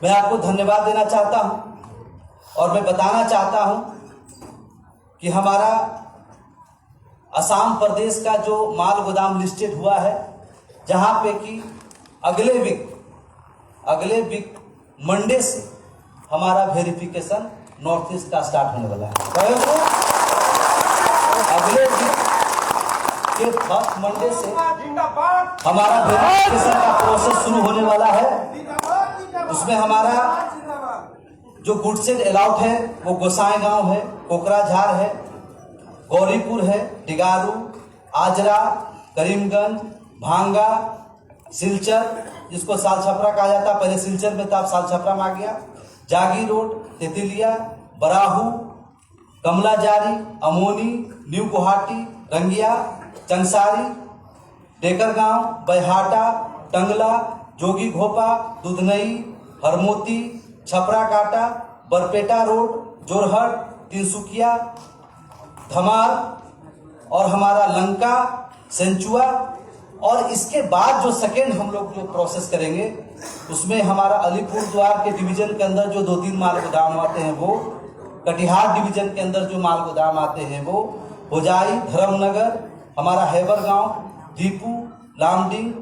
मैं आपको धन्यवाद देना चाहता हूं और मैं बताना चाहता हूं कि हमारा असम प्रदेश का जो माल गोदाम लिस्टेड हुआ है, जहां पे कि अगले वीक मंडे से हमारा वेरिफिकेशन नॉर्थ ईस्ट का स्टार्ट होने वाला है। अगले वीक के फर्स्ट मंडे से हमारा वेरिफिकेशन का प्रोसेस शुरू होने वाला है। उसमें हमारा जो गुडसेड अलाउट है वो गोसाईगांव है, कोकराझार है, गौरीपुर है, डिगारू, आजरा, करीमगंज, भांगा, सिलचर, जिसको सालछपरा कहा जाता, पहले सिलचर में था, अब सालछपरा में आ गया, जागी रोड, तेतिलिया, बराहू, कमलाजारी, अमोनी, न्यू गुवाहाटी, रंगिया, चंगसारी, डेकरगांव, बैहाटा, टंगला, जोगी घोपा, दुधनई, हरमोती, छपरा काटा, बरपेटा रोड, जोरहट, तिनसुकिया, धमार और हमारा लंका, सेंचुआ। और इसके बाद जो सेकेंड हम लोग जो प्रोसेस करेंगे उसमें हमारा अलीपुर द्वार के डिवीजन के अंदर जो 2-3 माल गोदाम आते हैं वो, कटिहार डिवीजन के अंदर जो माल गोदाम आते हैं वो, होजाई, धर्मनगर, हमारा हैबर गांव, दीपू, लामडिंग,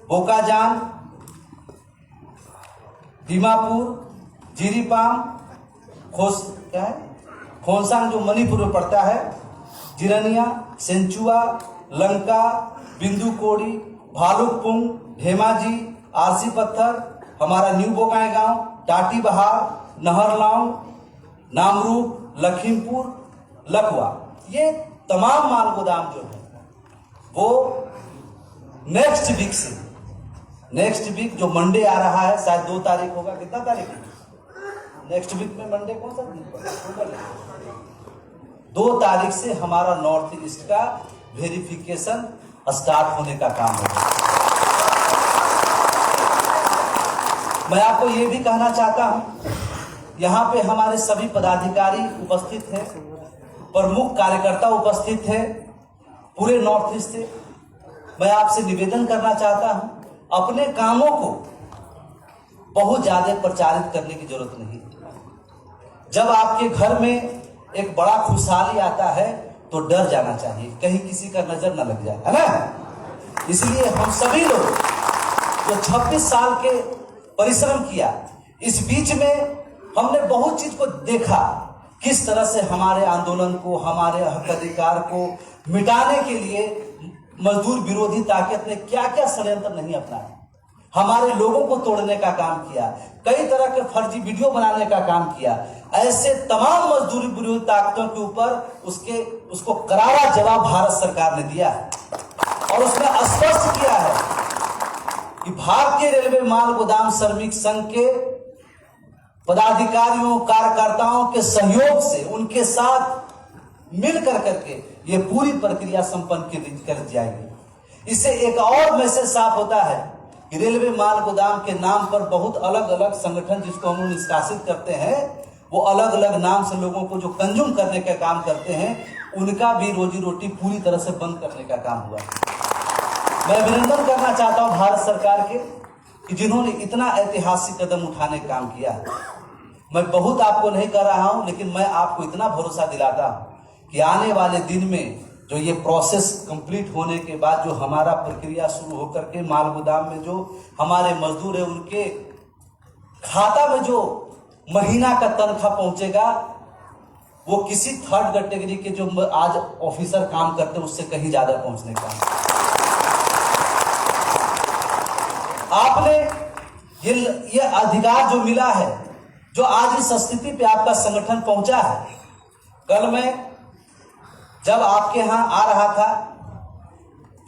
बोकाजान, दीमापुर, जीरीपाम, खोंसांग जो मणिपुर में पड़ता है, जिरनिया, सेंचुआ, लंका, बिंदु कोड़ी, भालुकपुंग, धेमाजी, आरसी पत्थर, हमारा न्यू बोकाई गांव, टाटी बहार, नहरलाऊ, नामरूप, लखीमपुर, लखवा, ये तमाम माल गोदाम जो है वो नेक्स्ट वीक जो मंडे आ रहा है, शायद 2 तारीख होगा, कितना तारीख नेक्स्ट वीक में मंडे कौन सा दिन, 2 तारीख से हमारा नॉर्थ ईस्ट का वेरिफिकेशन स्टार्ट होने का काम होगा। मैं आपको ये भी कहना चाहता हूं, यहाँ पे हमारे सभी पदाधिकारी उपस्थित हैं, प्रमुख कार्यकर्ता उपस्थित हैं पूरे नॉर्थ ईस्ट से। मैं आपसे निवेदन करना चाहता हूं, अपने कामों को बहुत ज्यादा प्रचारित करने की जरूरत नहीं। जब आपके घर में एक बड़ा खुशहाली आता है तो डर जाना चाहिए, कहीं किसी का नजर न लग जाए, है ना। इसलिए हम सभी लोग जो 26 साल के परिश्रम किया, इस बीच में हमने बहुत चीज को देखा, किस तरह से हमारे आंदोलन को, हमारे हक अधिकार को मिटाने के लिए मजदूर विरोधी ताकत ने क्या क्या षड्यंत्र नहीं अपनाया, हमारे लोगों को तोड़ने का काम किया, कई तरह के फर्जी वीडियो बनाने का काम किया। ऐसे तमाम मजदूर विरोधी ताकतों के ऊपर उसको करारा जवाब भारत सरकार ने दिया है और उसने स्पष्ट किया है कि भारतीय रेलवे माल गोदाम श्रमिक संघ के पदाधिकारियों, कार्यकर्ताओं के सहयोग से उनके साथ मिलकर करके ये पूरी प्रक्रिया संपन्न कर जाएगी। इससे एक और मैसेज साफ होता है कि रेलवे माल गोदाम के नाम पर बहुत अलग अलग संगठन जिसको हम निष्कासित करते हैं, वो अलग अलग नाम से लोगों को जो कंज्यूम करने का काम करते हैं, उनका भी रोजी रोटी पूरी तरह से बंद करने का काम हुआ। मैं अभिनंदन करना चाहता हूं भारत सरकार के कि जिन्होंने इतना ऐतिहासिक कदम उठाने का काम किया। मैं बहुत आपको नहीं कर रहा हूं, लेकिन मैं आपको इतना भरोसा दिलाता हूं कि आने वाले दिन में जो ये प्रोसेस कंप्लीट होने के बाद जो हमारा प्रक्रिया शुरू होकर के माल गोदाम में जो हमारे मजदूर है उनके खाता में जो महीना का तनख्वाह पहुंचेगा, वो किसी थर्ड कैटेगरी के जो आज ऑफिसर काम करते हैं उससे कहीं ज्यादा पहुंचने का। आपने ये अधिकार जो मिला है, जो आज इस स्थिति पे आपका संगठन पहुंचा है। कल मैं जब आपके यहां आ रहा था,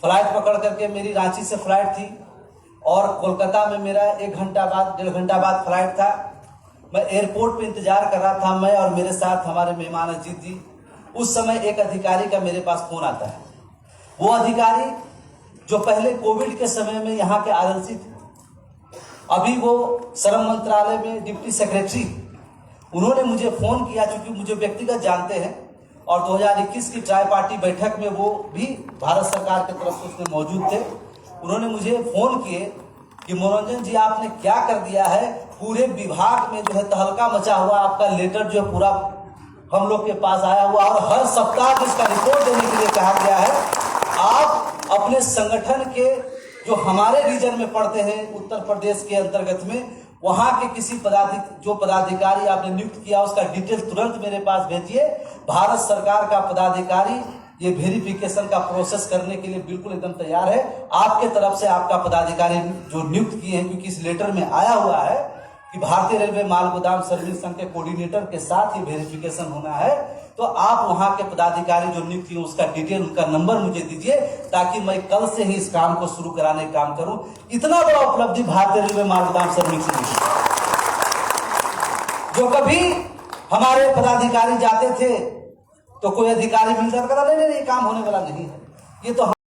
फ्लाइट पकड़ करके, मेरी रांची से फ्लाइट थी और कोलकाता में मेरा 1 घंटा बाद 1.5 घंटा बाद फ्लाइट था। मैं एयरपोर्ट पे इंतजार कर रहा था, मैं और मेरे साथ हमारे मेहमान अजीत जी। उस समय एक अधिकारी का मेरे पास फोन आता है। वो अधिकारी जो पहले कोविड के समय में यहाँ के आरएलसी थे, अभी वो श्रम मंत्रालय में डिप्टी सेक्रेटरी, उन्होंने मुझे फोन किया, चूंकि मुझे व्यक्तिगत जानते हैं और 2021 की ट्राई पार्टी बैठक में वो भी भारत सरकार की तरफ से उसमें मौजूद थे। उन्होंने मुझे फोन किए कि कि मनोरंजन जी आपने क्या कर दिया है, पूरे विभाग में जो है तहलका मचा हुआ, आपका लेटर जो है पूरा हम लोग के पास आया हुआ और हर सप्ताह इसका रिपोर्ट देने के लिए कहा गया है। आप अपने संगठन के जो हमारे रीजन में पड़ते हैं उत्तर प्रदेश के अंतर्गत में, वहां के किसी पदाधिकारी आपने नियुक्त किया उसका डिटेल तुरंत मेरे पास भेजिए। भारत सरकार का पदाधिकारी ये वेरिफिकेशन का प्रोसेस करने के लिए बिल्कुल एकदम तैयार है। आपके तरफ से आपका पदाधिकारी जो नियुक्त किए हैं, क्योंकि इस लेटर में आया हुआ है कि भारतीय रेलवे माल गोदाम श्रमिक संघ के कोऑर्डिनेटर के साथ ही वेरिफिकेशन होना है, तो आप वहां के पदाधिकारी जो नियुक्त किए उसका डिटेल, उनका नंबर मुझे दीजिए ताकि मैं कल से ही इस काम को शुरू कराने का काम करूं। इतना बड़ा उपलब्धि भारतीय रेलवे माल गोदाम श्रमिक संघ की, जो कभी हमारे पदाधिकारी जाते थे तो कोई अधिकारी मिलकर नहीं, काम होने वाला नहीं है, ये तो